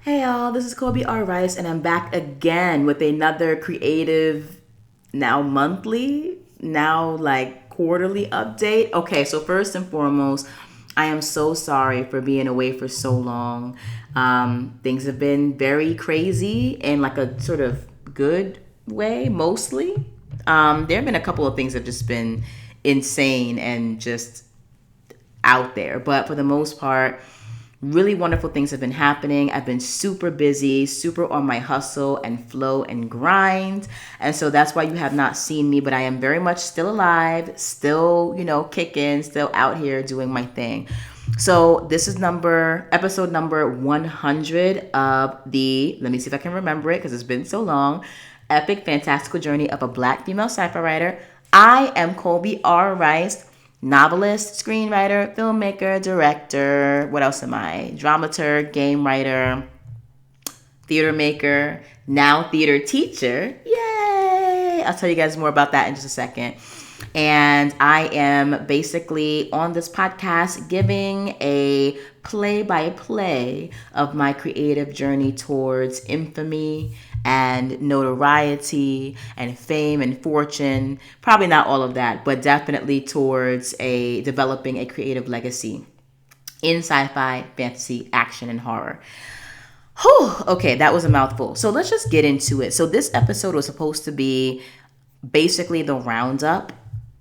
Hey y'all, this is Kobe R. Rice, and I'm back again with another creative, now monthly, now like quarterly update. Okay, so first and foremost, I am so sorry for being away for so long. Things have been very crazy in like a sort of good way, mostly. There have been a couple of things that have just been insane and just out there. But for the most part, really wonderful things have been happening. I've been super busy, super on my hustle and flow and grind. And so that's why you have not seen me, but I am very much still alive, still, kicking, still out here doing my thing. So this is episode number 100 of let me see if I can remember it because it's been so long, epic fantastical journey of a Black female sci-fi writer. I am Colby R. Rice, novelist, screenwriter, filmmaker, director. What else am I? Dramaturg, game writer, theater maker, now theater teacher. Yay! I'll tell you guys more about that in just a second. And I am basically on this podcast giving a play by play of my creative journey towards infamy and notoriety and fame and fortune. Probably not all of that, but definitely towards developing a creative legacy in sci-fi, fantasy, action, and horror. Whew, okay, that was a mouthful. So let's just get into it. So this episode was supposed to be basically the roundup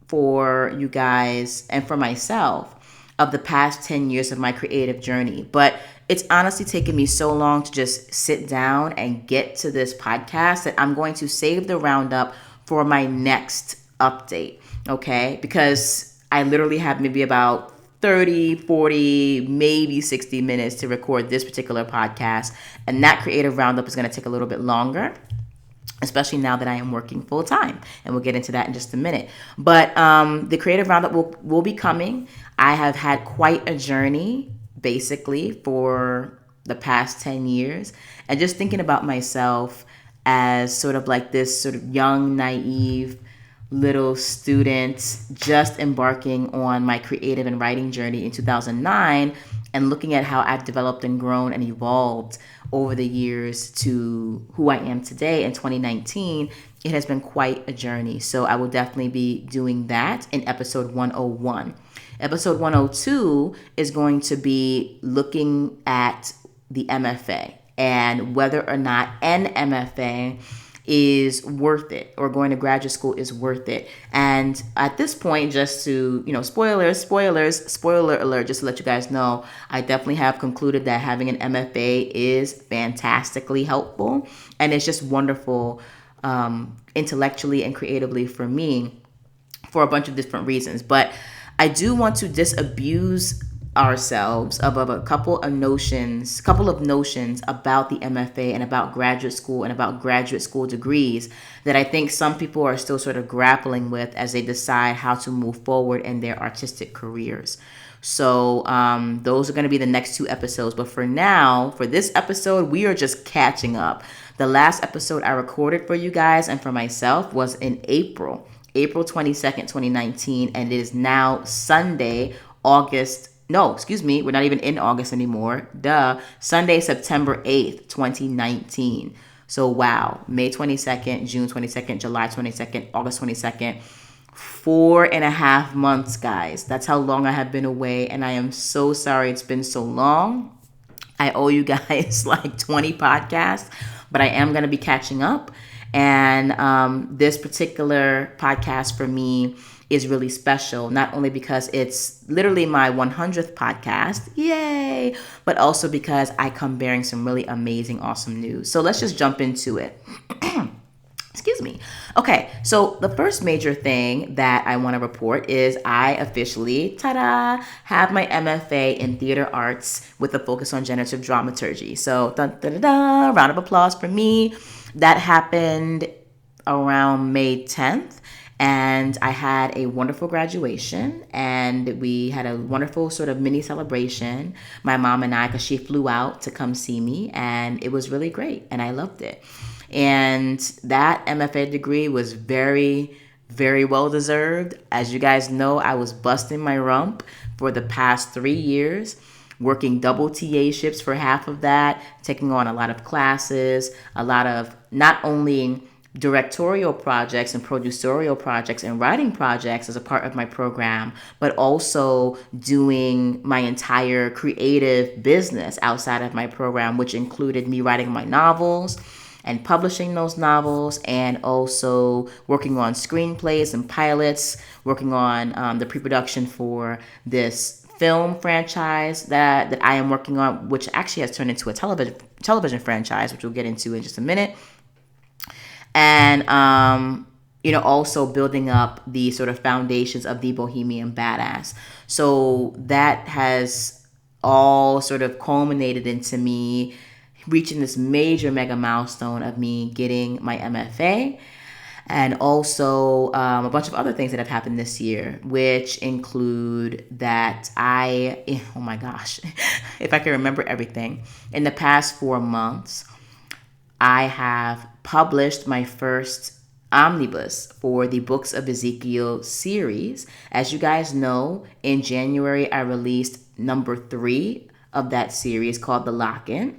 for you guys and for myself of the past 10 years of my creative journey. But it's honestly taken me so long to just sit down and get to this podcast that I'm going to save the roundup for my next update, okay? Because I literally have maybe about 30, 40, maybe 60 minutes to record this particular podcast. And that creative roundup is going to take a little bit longer, especially now that I am working full time. And we'll get into that in just a minute. But the creative roundup will be coming. I have had quite a journey, basically, for the past 10 years. And just thinking about myself as sort of like this sort of young, naive little student just embarking on my creative and writing journey in 2009 and looking at how I've developed and grown and evolved over the years to who I am today in 2019, it has been quite a journey. So I will definitely be doing that in episode 101. Episode 102 is going to be looking at the MFA and whether or not an MFA is worth it, or going to graduate school is worth it. And at this point, just to, spoiler alert, just to let you guys know, I definitely have concluded that having an MFA is fantastically helpful. And it's just wonderful intellectually and creatively for me for a bunch of different reasons. But I do want to disabuse ourselves of a couple of notions about the MFA and about graduate school and about graduate school degrees that I think some people are still sort of grappling with as they decide how to move forward in their artistic careers. So those are going to be the next two episodes. But for now, for this episode, we are just catching up. The last episode I recorded for you guys and for myself was in April 22nd, 2019, and it is now Sunday, we're not even in August anymore. Sunday, September 8th, 2019. So wow, May 22nd, June 22nd, July 22nd, August 22nd. 4.5 months, guys. That's how long I have been away, and I am so sorry it's been so long. I owe you guys like 20 podcasts, but I am going to be catching up. And this particular podcast for me is really special, not only because it's literally my 100th podcast, yay, but also because I come bearing some really amazing, awesome news. So let's just jump into it. Excuse me. Okay, so the first major thing that I want to report is I officially, ta-da, have my MFA in theater arts with a focus on generative dramaturgy. So, round of applause for me. That happened around May 10th. And I had a wonderful graduation, and we had a wonderful sort of mini celebration. My mom and I, because she flew out to come see me, and it was really great, and I loved it. And that MFA degree was very, very well deserved. As you guys know, I was busting my rump for the past 3 years working double TA shifts for half of that, taking on a lot of classes, a lot of not only directorial projects and producerial projects and writing projects as a part of my program, but also doing my entire creative business outside of my program, which included me writing my novels and publishing those novels, and also working on screenplays and pilots, working on the pre-production for this film franchise that I am working on, which actually has turned into a television franchise, which we'll get into in just a minute. And also building up the sort of foundations of the Bohemian Badass. So that has all sort of culminated into me reaching this major mega milestone of me getting my MFA, and also a bunch of other things that have happened this year, which include that oh my gosh, if I can remember everything, in the past 4 months, I have published my first omnibus for the Books of Ezekiel series. As you guys know, in January, I released number 3 of that series called The Lock-In.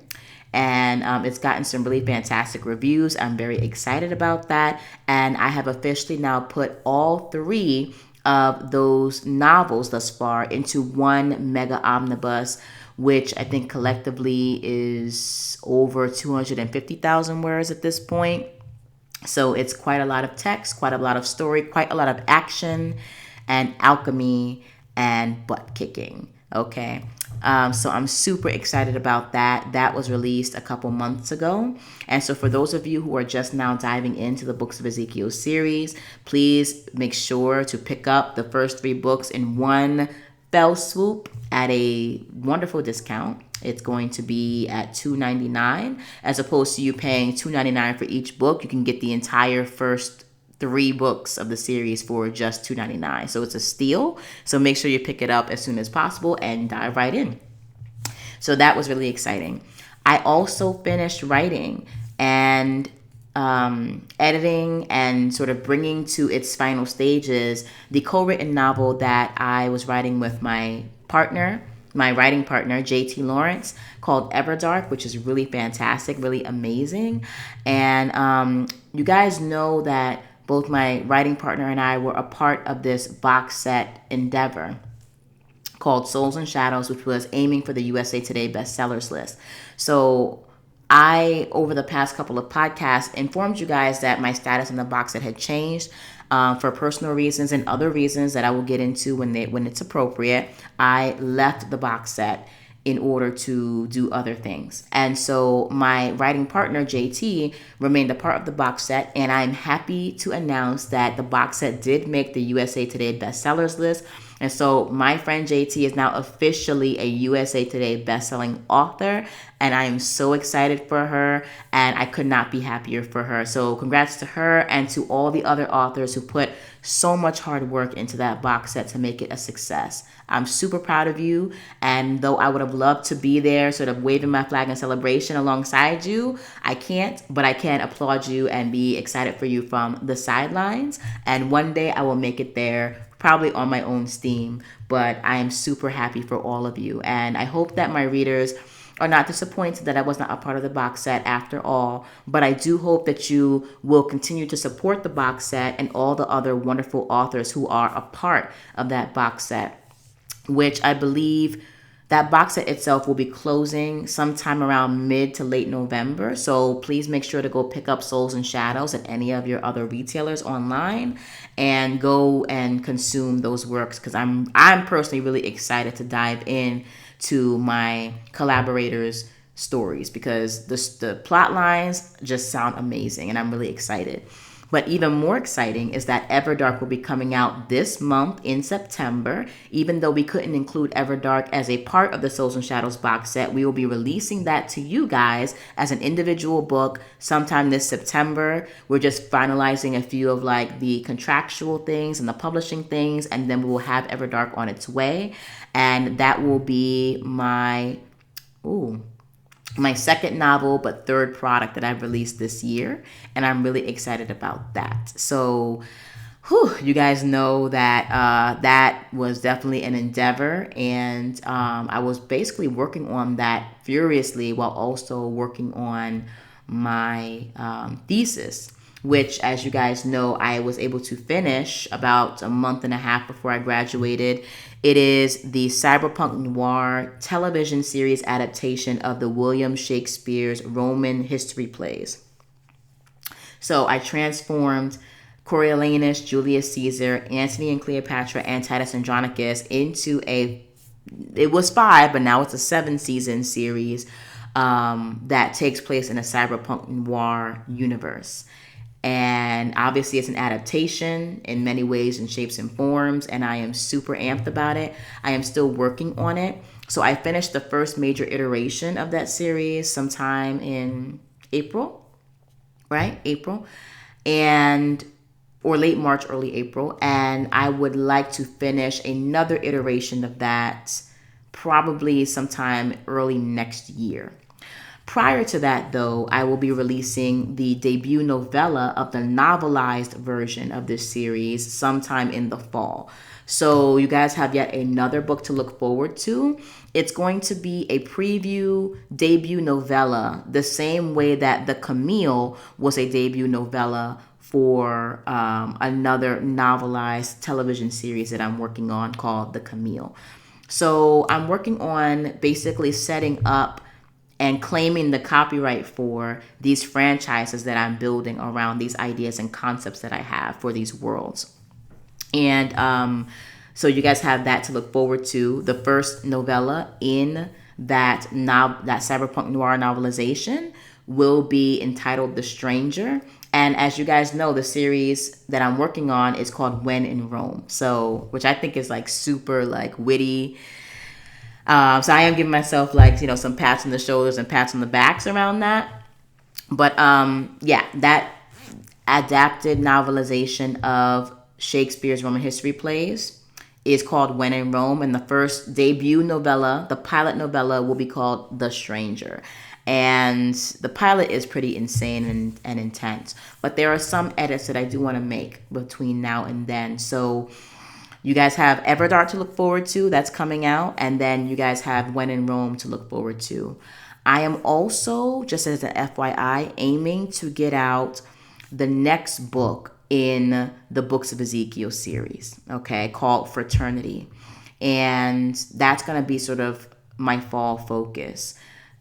And it's gotten some really fantastic reviews. I'm very excited about that. And I have officially now put all 3 of those novels thus far into one mega omnibus, which I think collectively is over 250,000 words at this point. So it's quite a lot of text, quite a lot of story, quite a lot of action and alchemy and butt kicking. Okay. So I'm super excited about that. That was released a couple months ago. And so for those of you who are just now diving into the Books of Ezekiel series, please make sure to pick up the first 3 books in one fell swoop at a wonderful discount. It's going to be at $2.99 as opposed to you paying $2.99 for each book. You can get the entire first 3 books of the series for just $2.99. So it's a steal. So make sure you pick it up as soon as possible and dive right in. So that was really exciting. I also finished writing and editing and sort of bringing to its final stages the co-written novel that I was writing with my writing partner, JT Lawrence, called Everdark, which is really fantastic, really amazing. And you guys know that both my writing partner and I were a part of this box set endeavor called Souls and Shadows, which was aiming for the USA Today bestsellers list. So I, over the past couple of podcasts, informed you guys that my status in the box set had changed for personal reasons and other reasons that I will get into when it's appropriate. I left the box set in order to do other things. And so my writing partner, JT, remained a part of the box set, and I'm happy to announce that the box set did make the USA Today bestsellers list. And so my friend JT is now officially a USA Today bestselling author, and I am so excited for her, and I could not be happier for her. So congrats to her and to all the other authors who put so much hard work into that box set to make it a success. I'm super proud of you, and though I would have loved to be there sort of waving my flag in celebration alongside you, I can't, but I can applaud you and be excited for you from the sidelines. And one day I will make it there, probably on my own steam, but I am super happy for all of you. And I hope that my readers are not disappointed that I was not a part of the box set after all, but I do hope that you will continue to support the box set and all the other wonderful authors who are a part of that box set, which I believe that box set itself will be closing sometime around mid to late November. So please make sure to go pick up Souls and Shadows at any of your other retailers online and go and consume those works, because I'm personally really excited to dive in to my collaborators' stories, because the plot lines just sound amazing and I'm really excited. But even more exciting is that Everdark will be coming out this month in September. Even though we couldn't include Everdark as a part of the Souls and Shadows box set, we will be releasing that to you guys as an individual book sometime this September. We're just finalizing a few of like the contractual things and the publishing things, and then we will have Everdark on its way. And that will be my second novel, but third product that I've released this year. And I'm really excited about that. So Whew, you guys know that that was definitely an endeavor, and I was basically working on that furiously while also working on my thesis, which, as you guys know, I was able to finish about a month and a half before I graduated. It is the cyberpunk noir television series adaptation of the William Shakespeare's Roman history plays. So I transformed Coriolanus, Julius Caesar, Antony and Cleopatra, and Titus Andronicus into a, it was five, but now it's a 7 season series that takes place in a cyberpunk noir universe. And obviously, it's an adaptation in many ways and shapes and forms, and I am super amped about it. I am still working on it. So I finished the first major iteration of that series sometime in April, right? April. And or late March, early April. And I would like to finish another iteration of that probably sometime early next year. Prior to that, though, I will be releasing the debut novella of the novelized version of this series sometime in the fall. So you guys have yet another book to look forward to. It's going to be a preview debut novella, the same way that The Camille was a debut novella for another novelized television series that I'm working on called The Camille. So I'm working on basically setting up and claiming the copyright for these franchises that I'm building around these ideas and concepts that I have for these worlds. And so you guys have that to look forward to. The first novella in that that cyberpunk noir novelization will be entitled The Stranger. And as you guys know, the series that I'm working on is called When in Rome. So, which I think is like super like witty. So I am giving myself like, some pats on the shoulders and pats on the backs around that. But yeah, that adapted novelization of Shakespeare's Roman history plays is called When in Rome. And the first debut novella, the pilot novella, will be called The Stranger. And the pilot is pretty insane and intense. But there are some edits that I do want to make between now and then. So you guys have Everdark to look forward to. That's coming out. And then you guys have When in Rome to look forward to. I am also, just as an FYI, aiming to get out the next book in the Books of Ezekiel series, okay, called Fraternity. And that's going to be sort of my fall focus.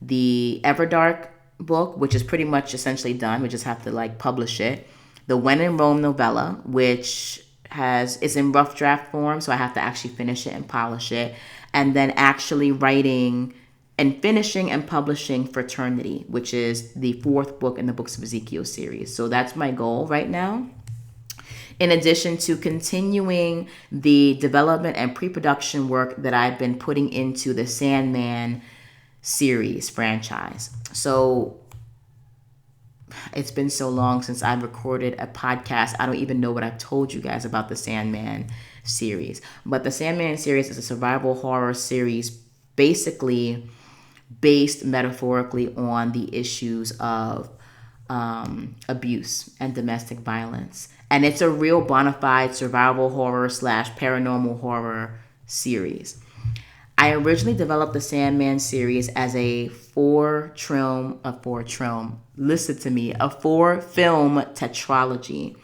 The Everdark book, which is pretty much essentially done. We just have to like publish it. The When in Rome novella, which is in rough draft form, so I have to actually finish it and polish it. And then actually writing and finishing and publishing Fraternity, which is the 4th book in the Books of Ezekiel series. So that's my goal right now. In addition to continuing the development and pre-production work that I've been putting into the Sandman series franchise. So it's been so long since I've recorded a podcast. I don't even know what I've told you guys about the Sandman series. But the Sandman series is a survival horror series basically based metaphorically on the issues of abuse and domestic violence. And it's a real bona fide survival horror / paranormal horror series. I originally developed the Sandman series as a 4-film tetralogy.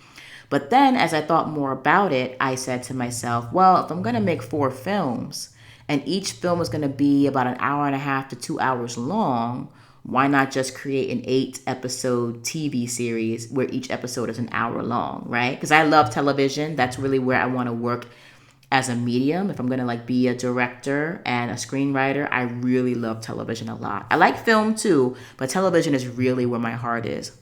But then as I thought more about it, I said to myself, well, if I'm going to make 4 films and each film is going to be about an hour and a half to 2 hours long, why not just create an 8-episode TV series where each episode is an hour long, right? Because I love television. That's really where I want to work as a medium. If I'm going to like be a director and a screenwriter, I really love television a lot. I like film too, but television is really where my heart is.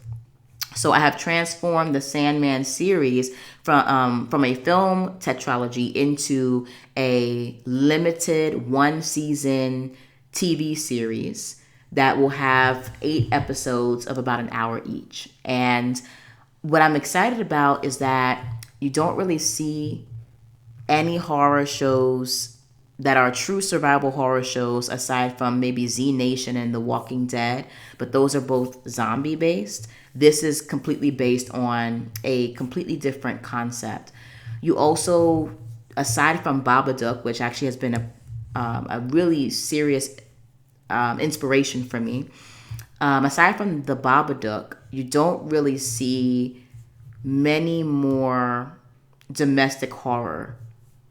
So I have transformed the Sandman series from a film tetralogy into a limited 1-season TV series that will have 8 episodes of about an hour each. And what I'm excited about is that you don't really see any horror shows that are true survival horror shows, aside from maybe Z Nation and The Walking Dead, but those are both zombie based. This is completely based on a completely different concept. You also, aside from Babadook, which actually has been a really serious inspiration for me, aside from the Babadook, you don't really see many more domestic horror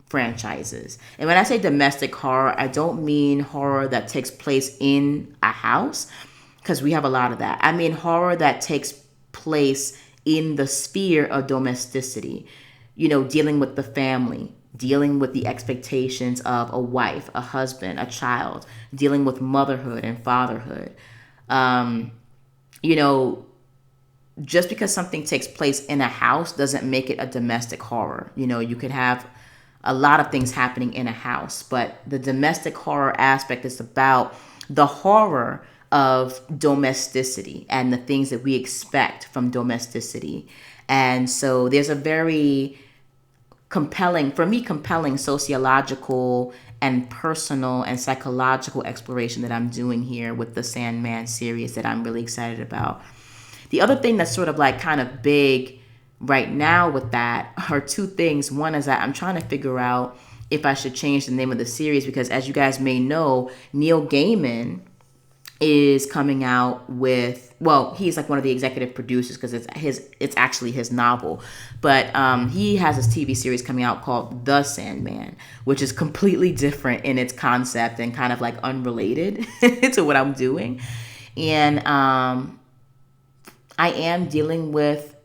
franchises. And when I say domestic horror, I don't mean horror that takes place in a house, because we have a lot of that. I mean horror that takes place in the sphere of domesticity, dealing with the family, dealing with the expectations of a wife, a husband, a child, dealing with motherhood and fatherhood. Um, you know, just because something takes place in a house doesn't make it a domestic horror. You could have a lot of things happening in a house, but the domestic horror aspect is about the horror of domesticity and the things that we expect from domesticity. And so there's a very compelling sociological and personal and psychological exploration that I'm doing here with the Sandman series that I'm really excited about. The other thing that's sort of like kind of big right now with that are two things. One is that I'm trying to figure out if I should change the name of the series, because as you guys may know, Neil Gaiman is coming out with, well, he's like one of the executive producers because it's actually his novel, but he has this TV series coming out called The Sandman, which is completely different in its concept and kind of like unrelated to what I'm doing. And I am dealing with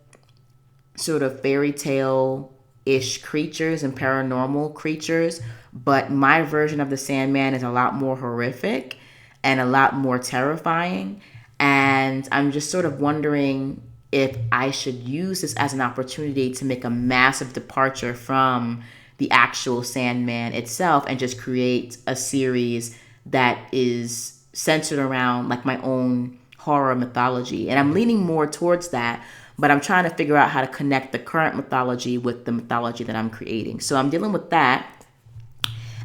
sort of fairy tale-ish creatures and paranormal creatures, but my version of the Sandman is a lot more horrific and a lot more terrifying. And I'm just sort of wondering if I should use this as an opportunity to make a massive departure from the actual Sandman itself and just create a series that is centered around like my own horror mythology. And I'm leaning more towards that, but I'm trying to figure out how to connect the current mythology with the mythology that I'm creating. So I'm dealing with that.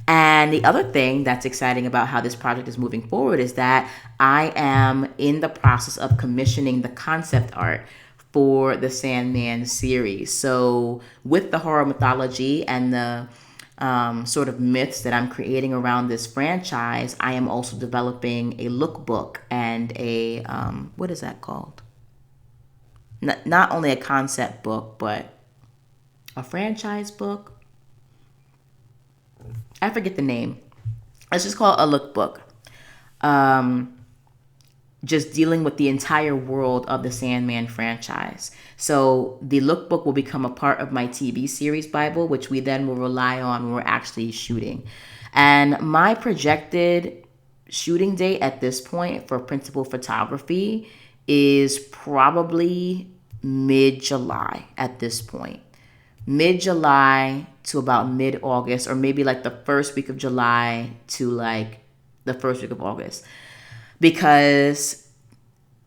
And the other thing that's exciting about how this project is moving forward is that I am in the process of commissioning the concept art for the Sandman series. So with the horror mythology and the sort of myths that I'm creating around this franchise, I am also developing a lookbook and a, what is that called? Not only a concept book, but a franchise book. I forget the name. Let's just call it a lookbook. Just dealing with the entire world of the Sandman franchise. So the lookbook will become a part of my TV series Bible, which we then will rely on when we're actually shooting. And my projected shooting date at this point for principal photography is probably mid-July at this point. Mid-July to about mid-August, or maybe like the first week of July to like the first week of August. Because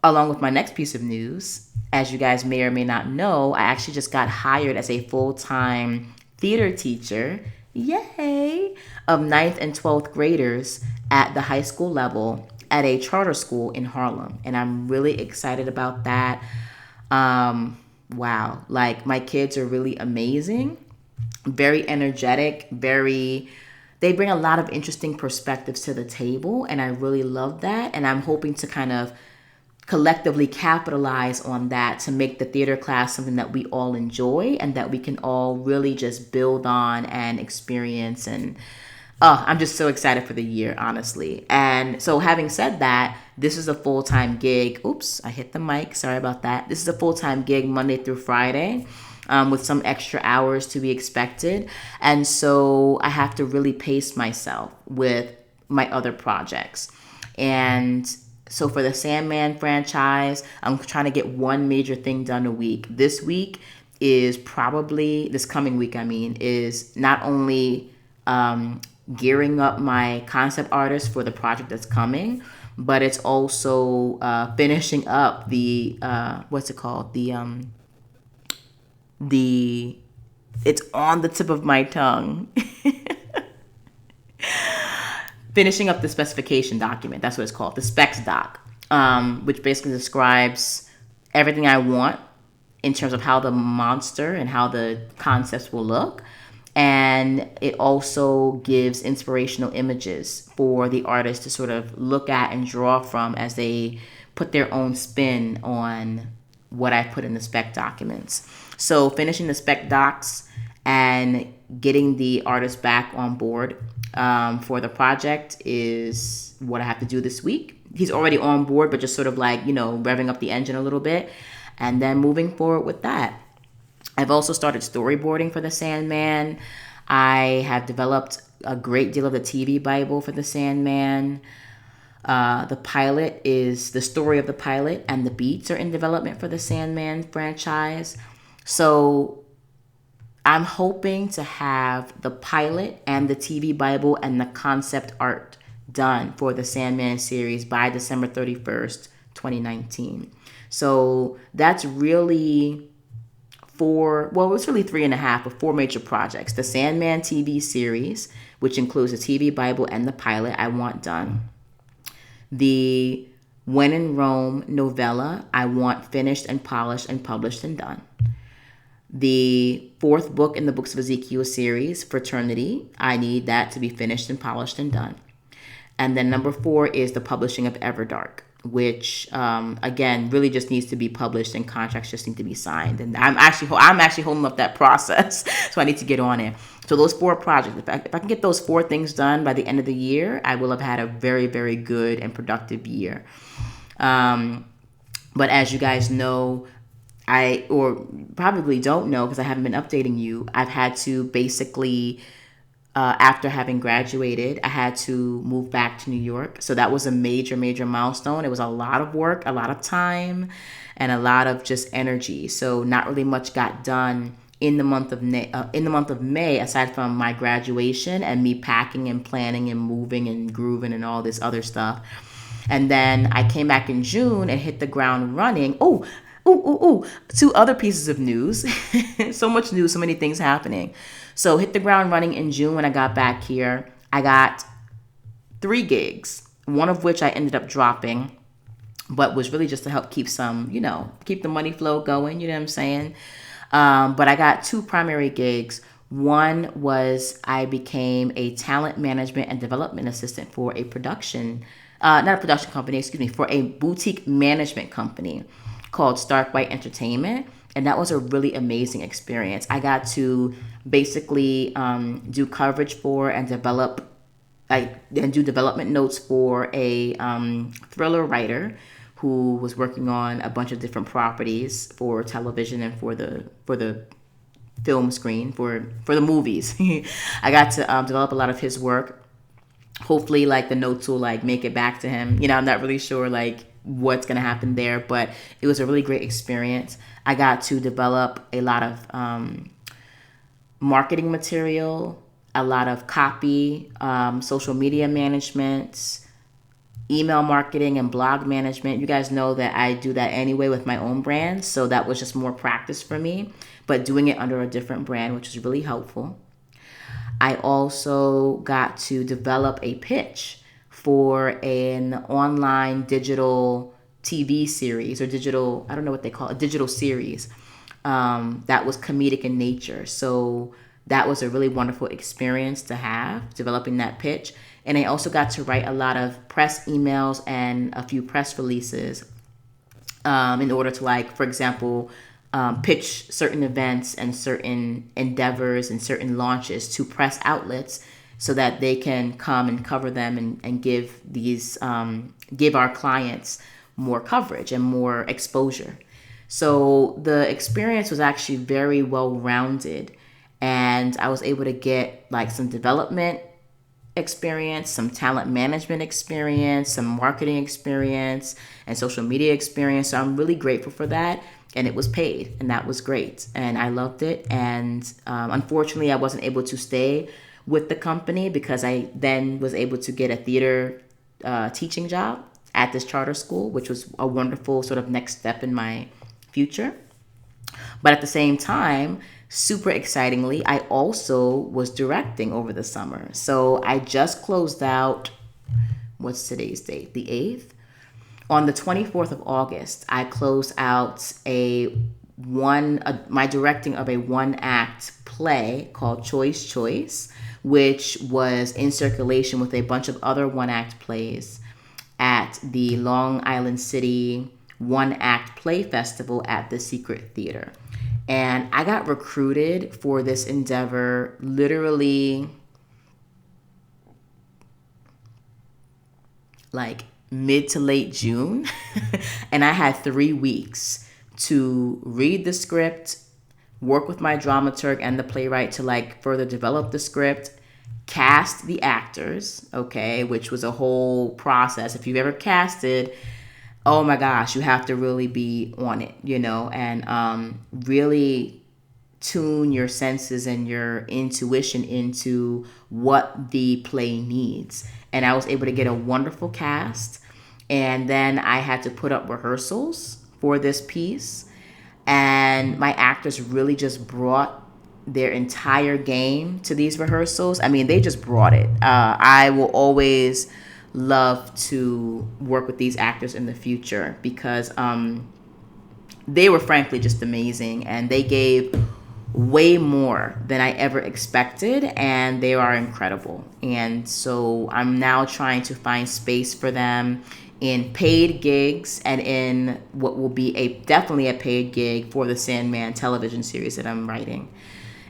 along with my next piece of news, as you guys may or may not know, I actually just got hired as a full-time theater teacher, yay, of 9th and 12th graders at the high school level at a charter school in Harlem. And I'm really excited about that. Wow, like my kids are really amazing, very energetic, they bring a lot of interesting perspectives to the table, and I really love that. And I'm hoping to kind of collectively capitalize on that to make the theater class something that we all enjoy and that we can all really just build on and experience. And I'm just so excited for the year, honestly. And so having said that, this is a full-time gig. Oops, I hit the mic. Sorry about that. This is a full-time gig Monday through Friday, with some extra hours to be expected. And so I have to really pace myself with my other projects. And so for the Sandman franchise, I'm trying to get one major thing done a week. This coming week, is not only gearing up my concept artist for the project that's coming, but it's also finishing up the what's it called? It's on the tip of my tongue. finishing up the specification document. That's what it's called, the specs doc, which basically describes everything I want in terms of how the monster and how the concepts will look. And it also gives inspirational images for the artist to sort of look at and draw from as they put their own spin on what I put in the spec documents. So finishing the spec docs and getting the artist back on board for the project is what I have to do this week. He's already on board, but just sort of like, revving up the engine a little bit and then moving forward with that. I've also started storyboarding for the Sandman. I have developed a great deal of the TV Bible for the Sandman. The pilot is the story of the pilot, and the beats are in development for the Sandman franchise. So I'm hoping to have the pilot and the TV Bible and the concept art done for the Sandman series by December 31st, 2019. So that's really it's really 3.5 of 4 major projects. The Sandman TV series, which includes the TV Bible and the pilot, I want done. The When in Rome novella, I want finished and polished and published and done. The 4th book in the Books of Ezekiel series, Fraternity, I need that to be finished and polished and done. And then number 4 is the publishing of Everdark, which again really just needs to be published and contracts just need to be signed. And I'm actually holding up that process, so I need to get on it. So those 4 projects, if I can get those 4 things done by the end of the year, I will have had a very, very good and productive year. But as you guys know, or probably don't know because I haven't been updating you, I've had to basically after having graduated, I had to move back to New York. So that was a major, major milestone. It was a lot of work, a lot of time, and a lot of just energy. So not really much got done in the month of May, aside from my graduation and me packing and planning and moving and grooving and all this other stuff. And then I came back in June and hit the ground running. 2 other pieces of news. So much news, so many things happening. So hit the ground running in June when I got back here. I got 3 gigs, one of which I ended up dropping, but was really just to help keep keep the money flow going, you know what I'm saying? But I got 2 primary gigs. One was I became a talent management and development assistant for a not a production company, for a boutique management company called Stark White Entertainment. And that was a really amazing experience. I got to basically do coverage for and do development notes for a thriller writer who was working on a bunch of different properties for television and for the film screen, for the movies. I got to develop a lot of his work. Hopefully, the notes will make it back to him. I'm not really sure what's gonna happen there, but it was a really great experience. I got to develop a lot of marketing material, a lot of copy, social media management, email marketing, and blog management. You guys know that I do that anyway with my own brand, so that was just more practice for me, but doing it under a different brand, which is really helpful. I also got to develop a pitch for an online digital TV series or digital, I don't know what they call it, digital series that was comedic in nature. So that was a really wonderful experience to have, developing that pitch. And I also got to write a lot of press emails and a few press releases in order to, for example, pitch certain events and certain endeavors and certain launches to press outlets so that they can come and cover them and give our clients more coverage and more exposure. So the experience was actually very well-rounded, and I was able to get some development experience, some talent management experience, some marketing experience, and social media experience. So I'm really grateful for that. And it was paid, and that was great. And I loved it. And unfortunately, I wasn't able to stay with the company because I then was able to get a theater teaching job at this charter school, which was a wonderful sort of next step in my future. But at the same time, super excitingly, I also was directing over the summer. So I just closed out what's today's date? The 8th. On the 24th of August, I closed out my directing of a one act play called Choice, which was in circulation with a bunch of other one act plays at the Long Island City One Act Play Festival at the Secret Theater. And I got recruited for this endeavor literally like mid to late June. And I had 3 weeks to read the script, work with my dramaturg and the playwright to like further develop the script, cast the actors, okay, which was a whole process. If you've ever casted, oh my gosh, you have to really be on it, and really tune your senses and your intuition into what the play needs. And I was able to get a wonderful cast. And then I had to put up rehearsals for this piece. And my actors really just brought their entire game to these rehearsals. I mean, they just brought it. I will always love to work with these actors in the future because they were frankly just amazing, and they gave way more than I ever expected, and they are incredible. And so I'm now trying to find space for them in paid gigs and in what will be definitely a paid gig for the Sandman television series that I'm writing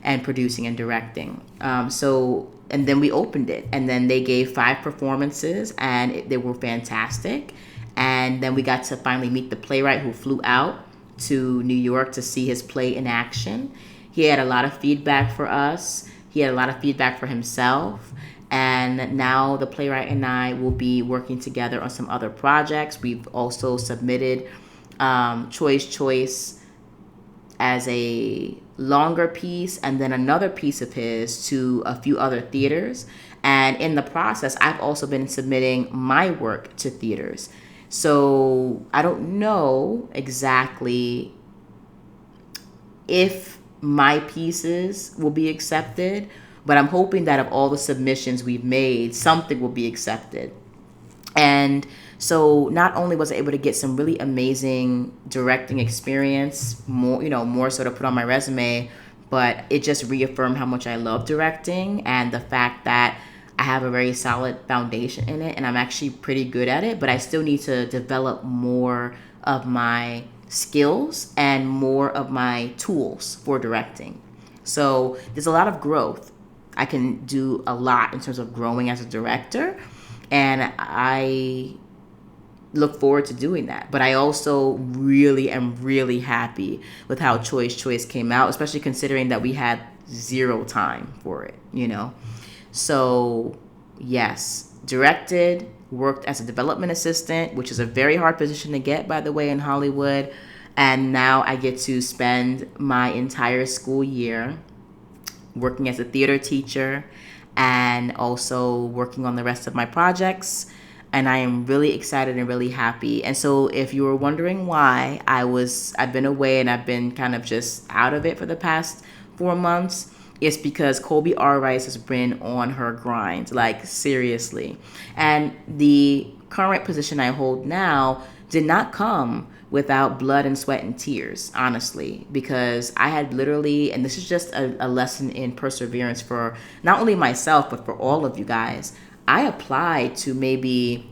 and producing and directing. And then we opened it, and then they gave 5 performances, and they were fantastic. And then we got to finally meet the playwright who flew out to New York to see his play in action. He had a lot of feedback for us. He had a lot of feedback for himself. And now the playwright and I will be working together on some other projects. We've also submitted Choice as a longer piece, and then another piece of his to a few other theaters. And in the process, I've also been submitting my work to theaters. So I don't know exactly if my pieces will be accepted, but I'm hoping that of all the submissions we've made, something will be accepted. And so not only was I able to get some really amazing directing experience, more so to put on my resume, but it just reaffirmed how much I love directing and the fact that I have a very solid foundation in it and I'm actually pretty good at it, but I still need to develop more of my skills and more of my tools for directing. So there's a lot of growth. I can do a lot in terms of growing as a director, and I look forward to doing that. But I also really am really happy with how Choice came out, especially considering that we had 0 time for it. So yes, directed, worked as a development assistant, which is a very hard position to get, by the way, in Hollywood. And now I get to spend my entire school year working as a theater teacher and also working on the rest of my projects. And I am really excited and really happy. And so if you were wondering why I've been away and I've been kind of just out of it for the past 4 months, it's because Colby R. Rice has been on her grind, like seriously. And the current position I hold now did not come without blood and sweat and tears, honestly, because I had literally, and this is just a lesson in perseverance for not only myself, but for all of you guys. I applied to maybe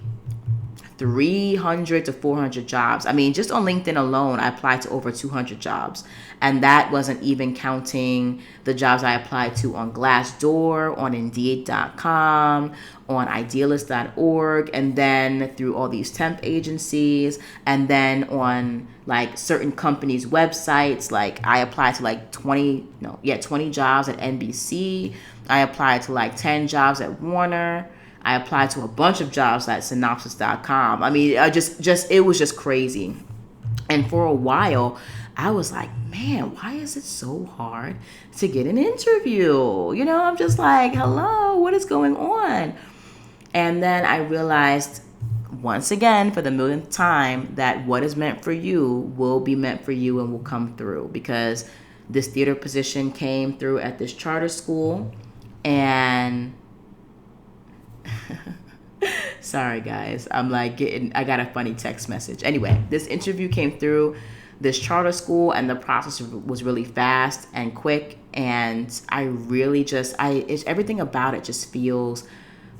300 to 400 jobs. I mean, just on LinkedIn alone, I applied to over 200 jobs. And that wasn't even counting the jobs I applied to on Glassdoor, on Indeed.com, on Idealist.org, and then through all these temp agencies, and then on like certain companies' websites. Like I applied to like 20 jobs at NBC. I applied to like 10 jobs at Warner. I applied to a bunch of jobs at synopsis.com. I mean, it was just crazy. And for a while, I was like, man, why is it so hard to get an interview? I'm just like, hello, what is going on? And then I realized once again, for the millionth time, that what is meant for you will be meant for you and will come through, because this theater position came through at this charter school. And Sorry, guys. I got a funny text message. Anyway, this interview came through this charter school, and the process was really fast and quick. And I really everything about it just feels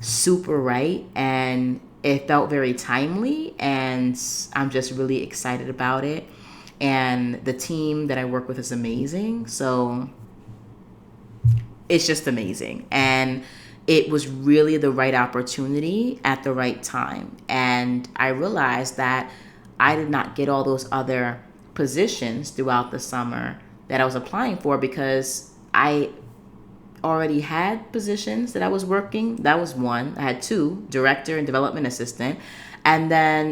super right. And it felt very timely. And I'm just really excited about it. And the team that I work with is amazing. So it's just amazing. And it was really the right opportunity at the right time. And I realized that I did not get all those other positions throughout the summer that I was applying for because I already had positions that I was working. That was one. I had two, director and development assistant. And then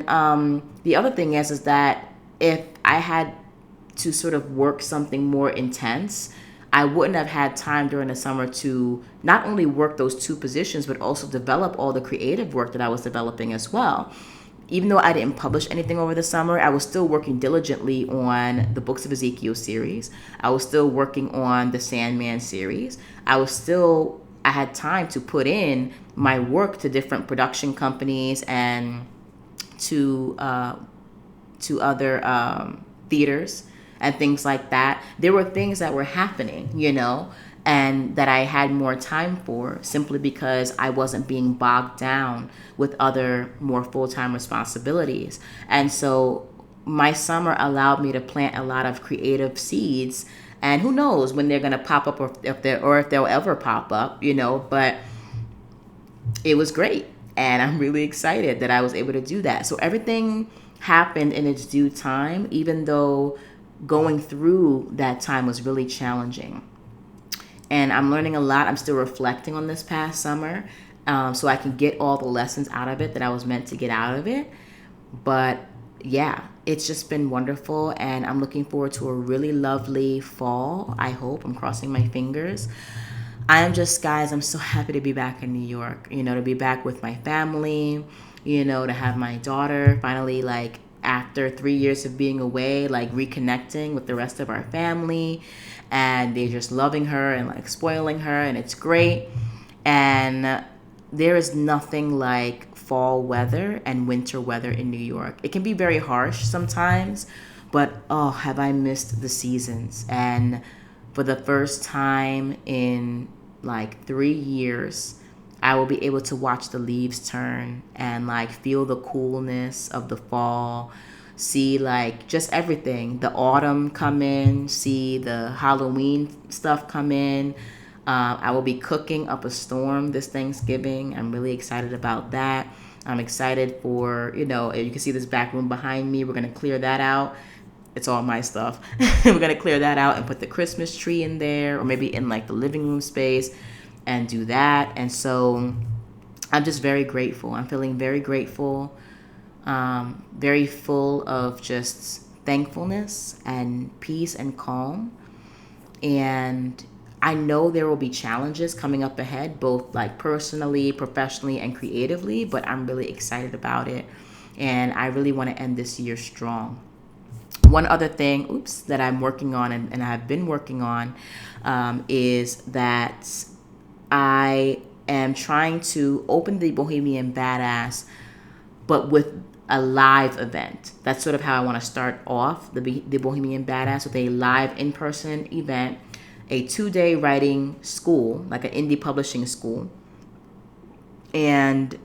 the other thing is that if I had to sort of work something more intense, I wouldn't have had time during the summer to not only work those two positions, but also develop all the creative work that I was developing as well. Even though I didn't publish anything over the summer, I was still working diligently on the Books of Ezekiel series. I was still working on the Sandman series. I had time to put in my work to different production companies and to other theaters and things like that. There were things that were happening, and that I had more time for simply because I wasn't being bogged down with other more full-time responsibilities. And so my summer allowed me to plant a lot of creative seeds, and who knows when they're going to pop up, or if they'll ever pop up, but it was great. And I'm really excited that I was able to do that. So everything happened in its due time, even though going through that time was really challenging. And I'm learning a lot. I'm still reflecting on this past summer, so I can get all the lessons out of it that I was meant to get out of it. But yeah, it's just been wonderful, and I'm looking forward to a really lovely fall. I hope. I'm crossing my fingers. Guys, I'm so happy to be back in New York, to be back with my family, to have my daughter finally, like, after 3 years of being away, like, reconnecting with the rest of our family. And they're just loving her and, like, spoiling her, and it's great. And there is nothing like fall weather and winter weather in New York. It can be very harsh sometimes, but oh, have I missed the seasons. And for the first time in like 3 years, I will be able to watch the leaves turn and, like, feel the coolness of the fall, see, like, just everything, the autumn come in, see the Halloween stuff come in. I will be cooking up a storm this Thanksgiving. I'm really excited about that. I'm excited for, you can see this back room behind me. We're going to clear that out. It's all my stuff. We're going to clear that out and put the Christmas tree in there, or maybe in, like, the living room space, and do that. And so I'm just very grateful. I'm feeling very grateful, very full of just thankfulness and peace and calm. And I know there will be challenges coming up ahead, both, like, personally, professionally, and creatively, but I'm really excited about it. And I really want to end this year strong. One other thing, that I'm working on and I've been working on, is that I am trying to open the Bohemian Badass, but with a live event. That's sort of how I want to start off the Bohemian Badass, with a live in-person event, a 2-day writing school, like an indie publishing school. And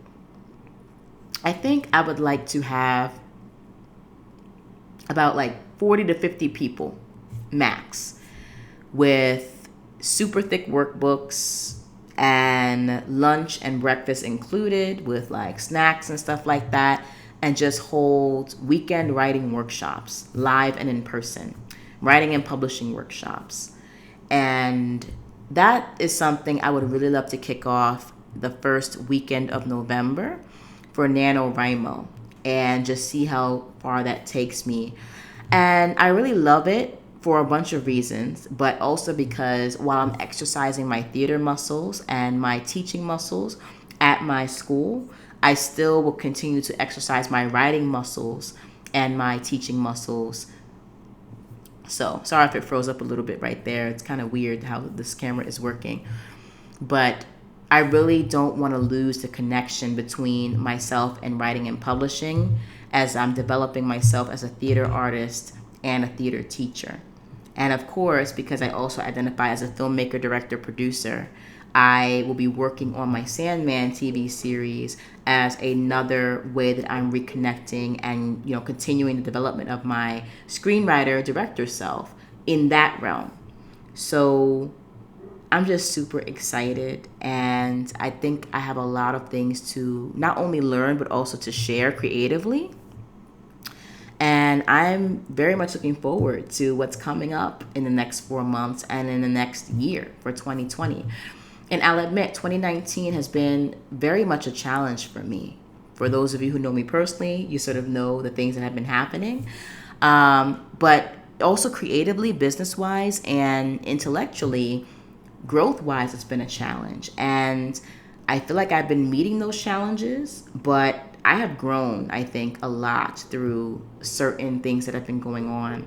I think I would like to have about like 40 to 50 people max, with super thick workbooks and lunch and breakfast included, with like snacks and stuff like that, and just hold weekend writing workshops, live and in person, writing and publishing workshops. And that is something I would really love to kick off the first weekend of November for NaNoWriMo, and just see how far that takes me. And I really love it for a bunch of reasons, but also because while I'm exercising my theater muscles and my teaching muscles at my school, I still will continue to exercise my writing muscles and my teaching muscles. So sorry if it froze up a little bit right there. It's kind of weird how this camera is working. But I really don't want to lose the connection between myself and writing and publishing as I'm developing myself as a theater artist and a theater teacher. And of course, because I also identify as a filmmaker, director, producer, I will be working on my Sandman TV series as another way that I'm reconnecting and, continuing the development of my screenwriter, director self in that realm. So I'm just super excited, and I think I have a lot of things to not only learn but also to share creatively. And I'm very much looking forward to what's coming up in the next 4 months and in the next year for 2020. And I'll admit, 2019 has been very much a challenge for me. For those of you who know me personally, you sort of know the things that have been happening. But also creatively, business-wise, and intellectually, growth-wise, it's been a challenge. And I feel like I've been meeting those challenges, but I have grown, I think, a lot through certain things that have been going on.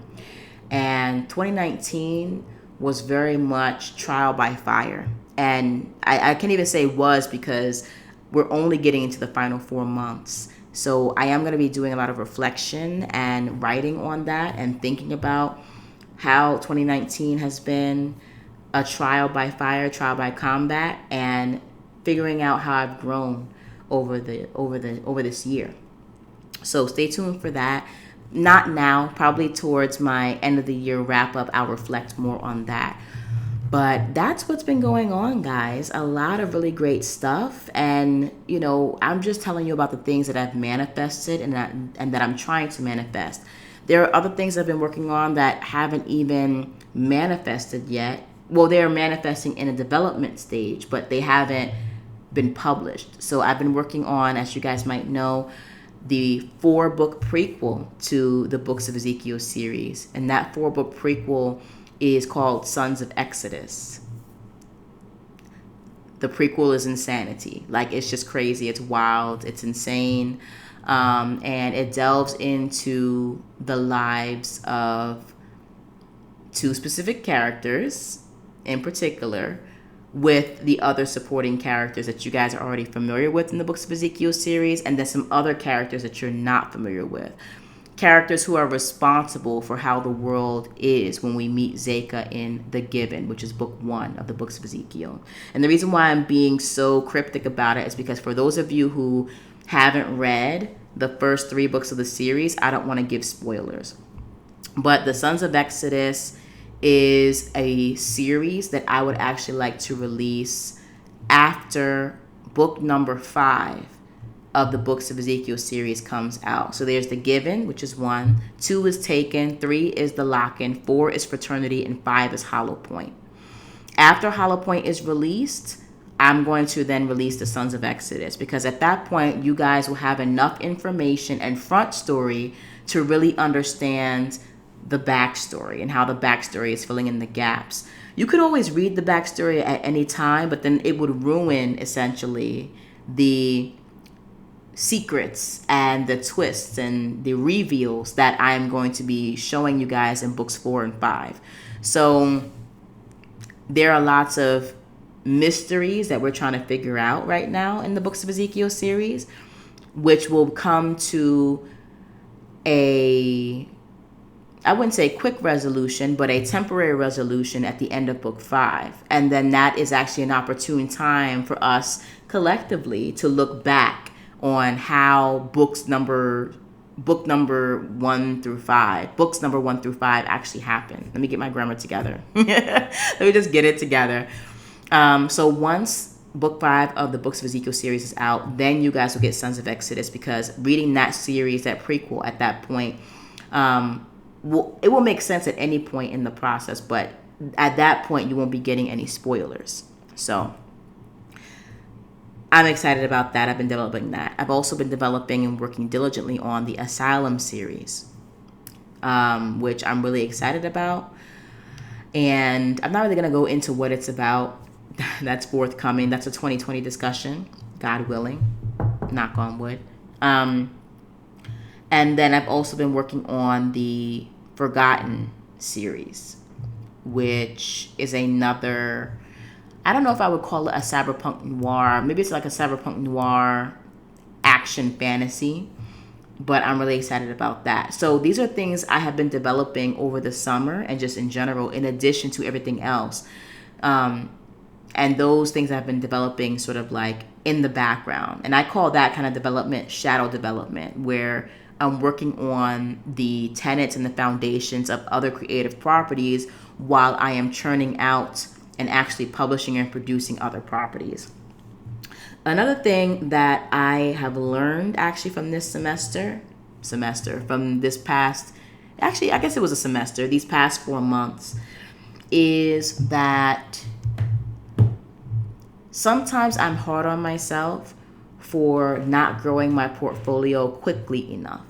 And 2019 was very much trial by fire. And I can't even say was because we're only getting into the final 4 months. So I am going to be doing a lot of reflection and writing on that and thinking about how 2019 has been a trial by fire, trial by combat, and figuring out how I've grown over this year. So stay tuned for that. Not now, probably towards my end of the year wrap up, I'll reflect more on that. But that's what's been going on, guys. A lot of really great stuff. And, I'm just telling you about the things that I've manifested and that I'm trying to manifest. There are other things I've been working on that haven't even manifested yet. Well, they're manifesting in a development stage, but they haven't been published. So I've been working on, as you guys might know, the 4-book prequel to the Books of Ezekiel series. And that 4-book prequel is called Sons of Exodus. The prequel is insanity. Like, it's just crazy. It's wild. It's insane. And it delves into the lives of 2 specific characters in particular, with the other supporting characters that you guys are already familiar with in the Books of Ezekiel series, and then some other characters that you're not familiar with. Characters who are responsible for how the world is when we meet Zeka in The Given, which is book 1 of the Books of Ezekiel. And the reason why I'm being so cryptic about it is because for those of you who haven't read the first 3 books of the series, I don't want to give spoilers. But the Sons of Exodus is a series that I would actually like to release after book number 5 of the Books of Ezekiel series comes out. So there's The Given, which is 1, 2 is Taken, 3 is The Lock-In, 4 is Fraternity, and 5 is Hollow Point. After Hollow Point is released, I'm going to then release the Sons of Exodus, because at that point you guys will have enough information and front story to really understand the backstory and how the backstory is filling in the gaps. You could always read the backstory at any time, but then it would ruin essentially the secrets and the twists and the reveals that I'm going to be showing you guys in books 4 and 5. So there are lots of mysteries that we're trying to figure out right now in the Books of Ezekiel series, which will come to I wouldn't say quick resolution, but a temporary resolution at the end of book 5. And then that is actually an opportune time for us collectively to look back on how books number 1 through 5 actually happened. Let me get my grammar together. Let me just get it together. So once book 5 of the Books of Ezekiel series is out, then you guys will get Sons of Exodus, because reading that series, that prequel at that point, it will make sense at any point in the process, but at that point you won't be getting any spoilers. So I'm excited about that. I've been developing that. I've also been developing and working diligently on the Asylum series, which I'm really excited about. And I'm not really going to go into what it's about. That's forthcoming. That's a 2020 discussion, God willing. Knock on wood. And then I've also been working on the Forgotten series, which is another I don't know if I would call it a cyberpunk noir. Maybe it's like a cyberpunk noir action fantasy, but I'm really excited about that. So these are things I have been developing over the summer and just in general, in addition to everything else. And those things I've been developing sort of like in the background. And I call that kind of development shadow development, where I'm working on the tenets and the foundations of other creative properties while I am churning out and actually publishing and producing other properties. Another thing that I have learned actually from this from this past, actually, I guess it was a semester, these past 4 months, is that sometimes I'm hard on myself for not growing my portfolio quickly enough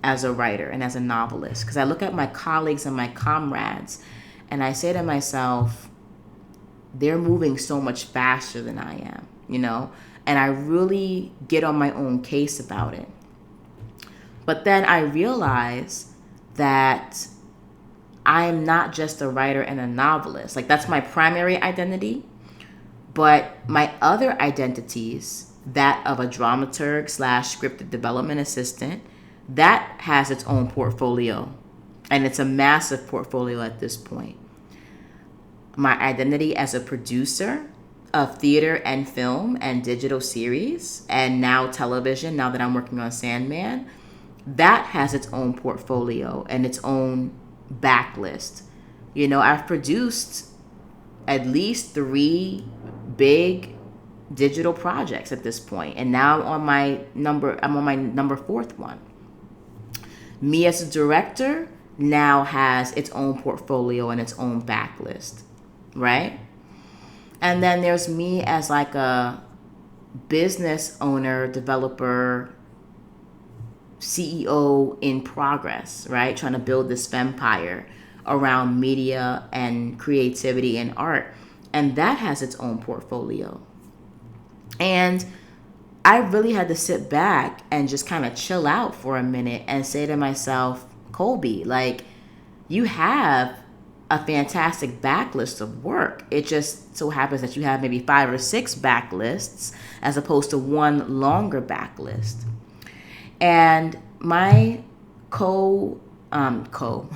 as a writer and as a novelist. Because I look at my colleagues and my comrades and I say to myself, they're moving so much faster than I am, and I really get on my own case about it. But then I realize that I'm not just a writer and a novelist. Like, that's my primary identity. But my other identities, that of a dramaturg / scripted development assistant, that has its own portfolio. And it's a massive portfolio at this point. My identity as a producer of theater and film and digital series, and now television, now that I'm working on Sandman, that has its own portfolio and its own backlist. I've produced at least 3 big digital projects at this point, and now I'm on my number 4th one. Me as a director now has its own portfolio and its own backlist, right? And then there's me as like a business owner, developer, CEO in progress, right? Trying to build this empire around media and creativity and art. And that has its own portfolio. And I really had to sit back and just kind of chill out for a minute and say to myself, Colby, like, you have a fantastic backlist of work. It just so happens that you have maybe 5 or 6 backlists as opposed to one longer backlist. And my well,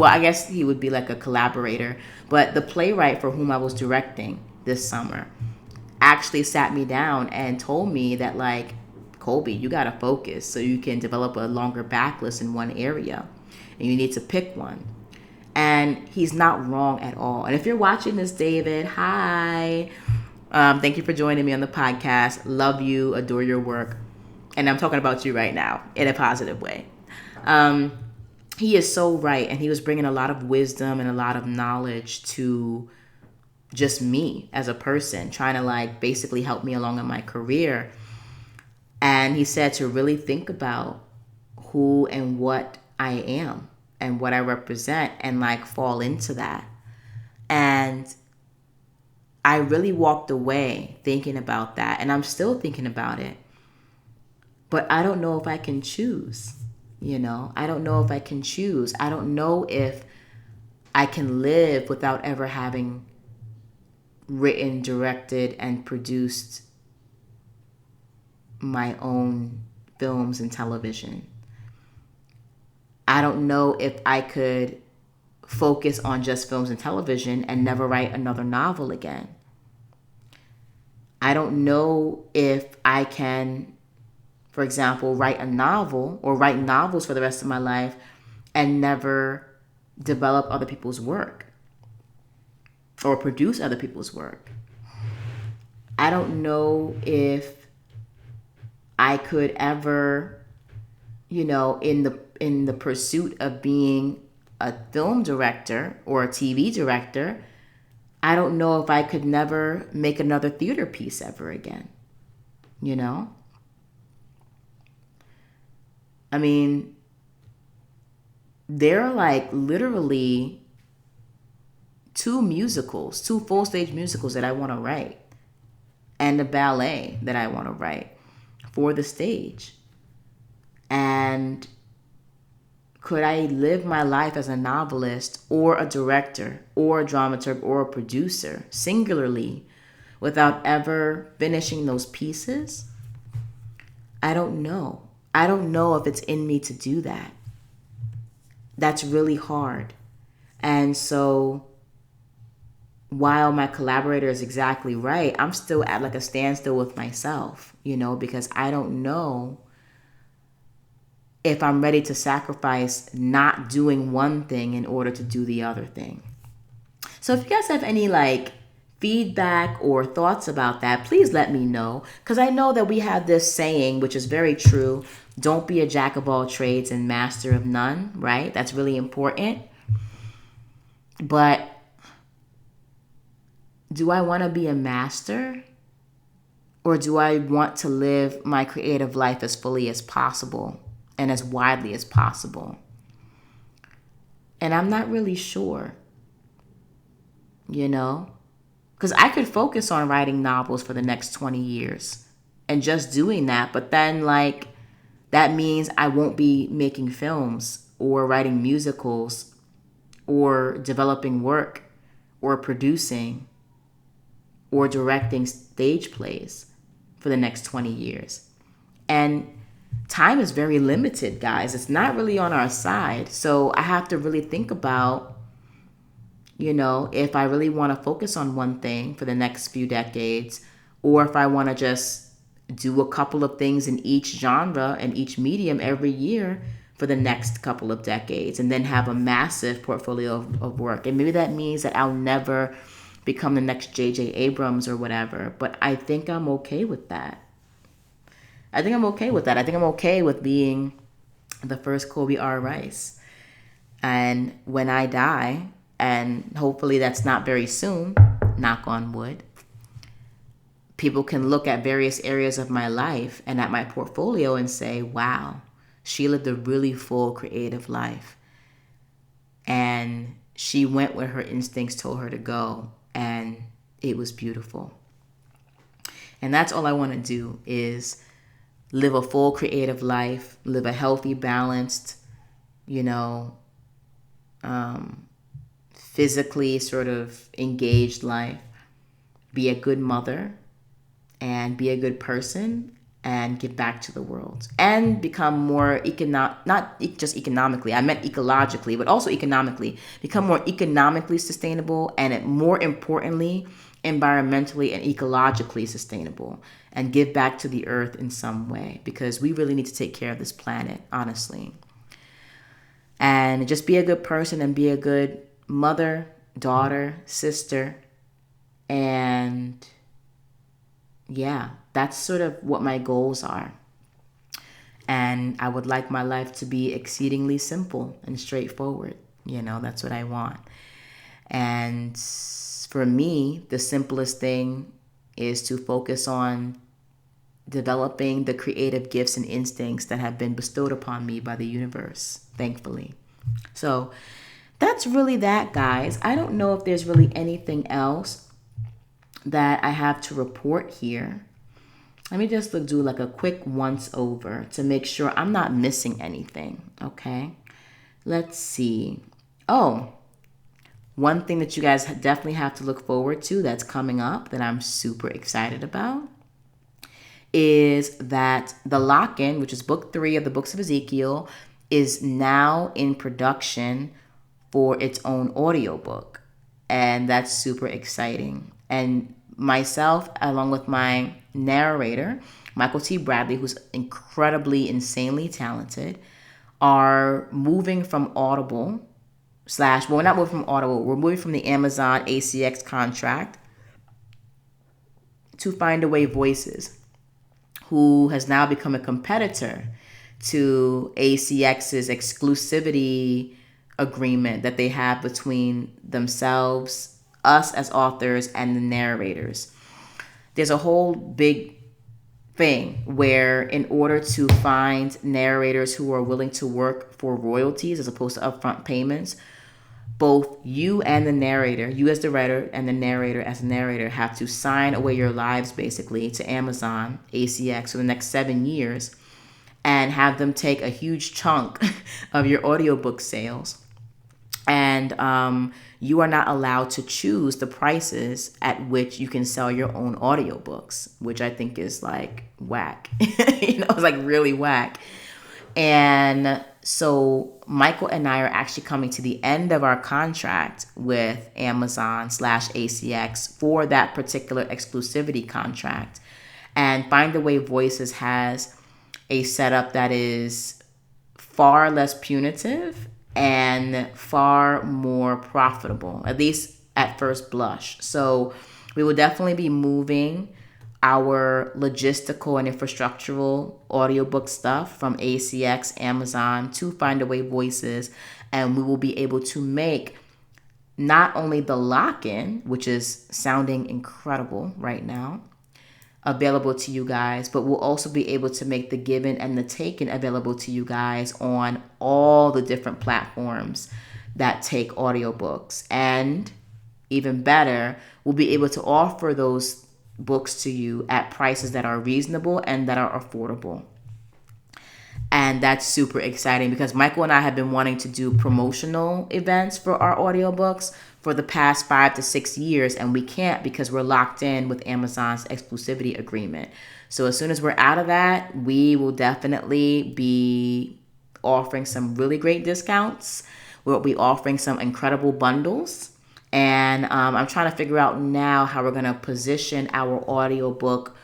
I guess he would be like a collaborator, but the playwright for whom I was directing this summer actually sat me down and told me that, like, Colby, you got to focus so you can develop a longer backlist in one area, and you need to pick one. And he's not wrong at all. And if you're watching this, David, hi. Thank you for joining me on the podcast. Love you, adore your work. And I'm talking about you right now in a positive way. He is so right. And he was bringing a lot of wisdom and a lot of knowledge to just me as a person, trying to like basically help me along in my career. And he said to really think about who and what I am and what I represent and like fall into that. And I really walked away thinking about that. And I'm still thinking about it. But I don't know if I can choose, I don't know if I can choose. I don't know if I can live without ever having written, directed, and produced my own films and television. I don't know if I could focus on just films and television and never write another novel again. I don't know if I can, for example, write a novel or write novels for the rest of my life and never develop other people's work or produce other people's work. I don't know if I could ever, in the pursuit of being a film director or a TV director, I don't know if I could never make another theater piece ever again. I mean, there are like literally 2 full stage musicals that I want to write, and a ballet that I want to write for the stage. And could I live my life as a novelist or a director or a dramaturg or a producer singularly without ever finishing those pieces? I don't know. I don't know if it's in me to do that. That's really hard. And so while my collaborator is exactly right, I'm still at like a standstill with myself, because I don't know if I'm ready to sacrifice not doing one thing in order to do the other thing. So if you guys have any feedback or thoughts about that, please let me know. Because I know that we have this saying, which is very true: don't be a jack of all trades and master of none, right? That's really important. But do I want to be a master? Or do I want to live my creative life as fully as possible and as widely as possible? And I'm not really sure, because I could focus on writing novels for the next 20 years and just doing that. But then that means I won't be making films or writing musicals or developing work or producing or directing stage plays for the next 20 years. And time is very limited, guys. It's not really on our side. So I have to really think about, if I really want to focus on one thing for the next few decades, or if I want to just do a couple of things in each genre and each medium every year for the next couple of decades, and then have a massive portfolio of work. And maybe that means that I'll never become the next J.J. Abrams or whatever, but I think I'm okay with that. I think I'm okay with being the first Kobe R. Rice. And when I die, and hopefully that's not very soon, knock on wood, people can look at various areas of my life and at my portfolio and say, wow, she lived a really full creative life. And she went where her instincts told her to go. And it was beautiful. And that's all I want to do, is live a full creative life, live a healthy, balanced, physically sort of engaged life, be a good mother and be a good person and give back to the world and become more not just economically, I meant ecologically, but also economically, become more economically sustainable and, more importantly, environmentally and ecologically sustainable, and give back to the earth in some way, because we really need to take care of this planet, honestly. And just be a good person and be a good mother, daughter, sister. And yeah, that's sort of what my goals are. And I would like my life to be exceedingly simple and straightforward. That's what I want. And for me, the simplest thing is to focus on developing the creative gifts and instincts that have been bestowed upon me by the universe, thankfully. So that's really that, guys. I don't know if there's really anything else that I have to report here. Let me just do a quick once over to make sure I'm not missing anything, okay? Let's see. Oh, one thing that you guys definitely have to look forward to that's coming up that I'm super excited about is that The Lock-In, which is book 3 of the Books of Ezekiel, is now in production for its own audiobook. And that's super exciting. And myself, along with my narrator, Michael T. Bradley, who's incredibly, insanely talented, are moving from Audible we're not moving from Audible, we're moving from the Amazon ACX contract to Find a Way Voices, who has now become a competitor to ACX's exclusivity agreement that they have between themselves, us as authors, and the narrators. There's a whole big thing where, in order to find narrators who are willing to work for royalties as opposed to upfront payments, both you and the narrator, you as the writer and the narrator as a narrator, have to sign away your lives basically to Amazon ACX for the next 7 years. and have them take a huge chunk of your audiobook sales. And you are not allowed to choose the prices at which you can sell your own audiobooks, which I think is like whack. It's like really whack. And so Michael and I are actually coming to the end of our contract with Amazon/ACX for that particular exclusivity contract. And Find the Way Voices has a setup that is far less punitive and far more profitable, at least at first blush. So we will definitely be moving our logistical and infrastructural audiobook stuff from ACX, Amazon to Find a Way Voices, and we will be able to make not only the lock-in, which is sounding incredible right now, available to you guys, but we'll also be able to make the given and the taken available to you guys on all the different platforms that take audiobooks. And even better, we'll be able to offer those books to you at prices that are reasonable and that are affordable. And that's super exciting because Michael and I have been wanting to do promotional events for our audiobooks for the past 5 to 6 years, and we can't because we're locked in with Amazon's exclusivity agreement. So as soon as we're out of that, we will definitely be offering some really great discounts. We'll be offering some incredible bundles. And I'm trying to figure out now how we're going to position our audiobook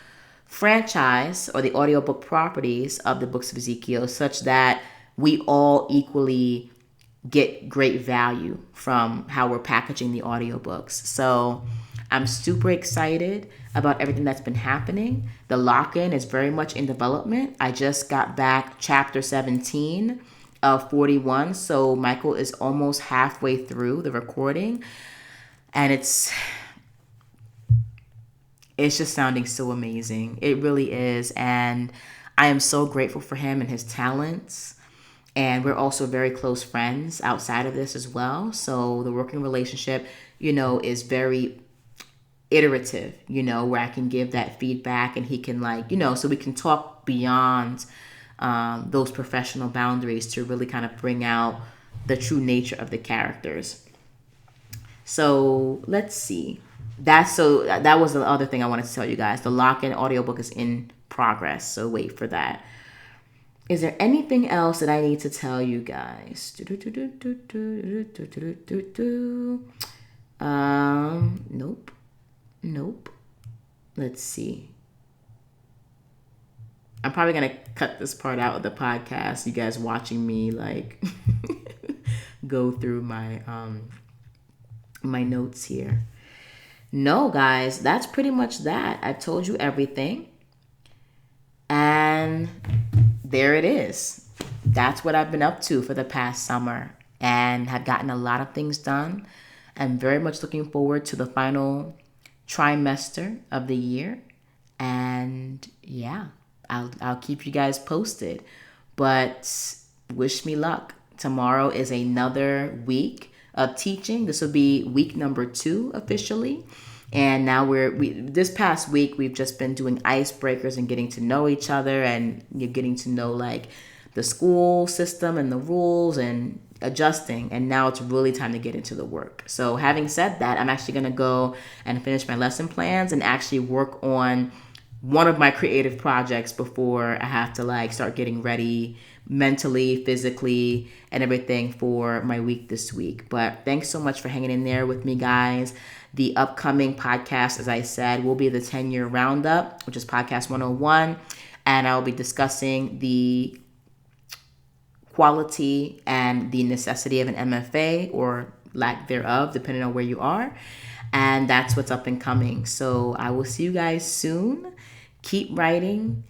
franchise or the audiobook properties of the books of Ezekiel such that we all equally get great value from how we're packaging the audiobooks. So I'm super excited about everything that's been happening. The lock-in is very much in development. I just got back chapter 17 of 41. So Michael is almost halfway through the recording. And it's just sounding so amazing. It really is. And I am so grateful for him and his talents. And we're also very close friends outside of this as well. So the working relationship, is very iterative, where I can give that feedback and he can so we can talk beyond those professional boundaries to really kind of bring out the true nature of the characters. So let's see. That was the other thing I wanted to tell you guys. The lock-in audiobook is in progress, so wait for that. Is there anything else that I need to tell you guys? Nope. Let's see. I'm probably gonna cut this part out of the podcast. You guys watching me go through my my notes here. No, guys, that's pretty much that. I've told you everything. And there it is. That's what I've been up to for the past summer and have gotten a lot of things done. I'm very much looking forward to the final trimester of the year. And yeah, I'll keep you guys posted. But wish me luck. Tomorrow is another week of teaching. This will be week number 2 officially. And now this past week, we've just been doing icebreakers and getting to know each other and you're getting to know the school system and the rules and adjusting. And now it's really time to get into the work. So having said that, I'm actually going to go and finish my lesson plans and actually work on one of my creative projects before I have to start getting ready mentally, physically, and everything for my week this week. But thanks so much for hanging in there with me, guys. The upcoming podcast, as I said, will be the 10-year roundup, which is podcast 101. And I'll be discussing the quality and the necessity of an MFA or lack thereof, depending on where you are. And that's what's up and coming. So I will see you guys soon. Keep writing.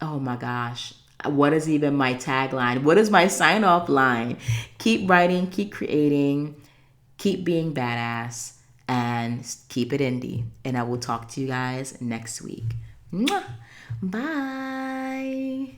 Oh my gosh. What is even my tagline? What is my sign-off line? Keep writing, keep creating, keep being badass, and keep it indie. And I will talk to you guys next week. Mwah! Bye.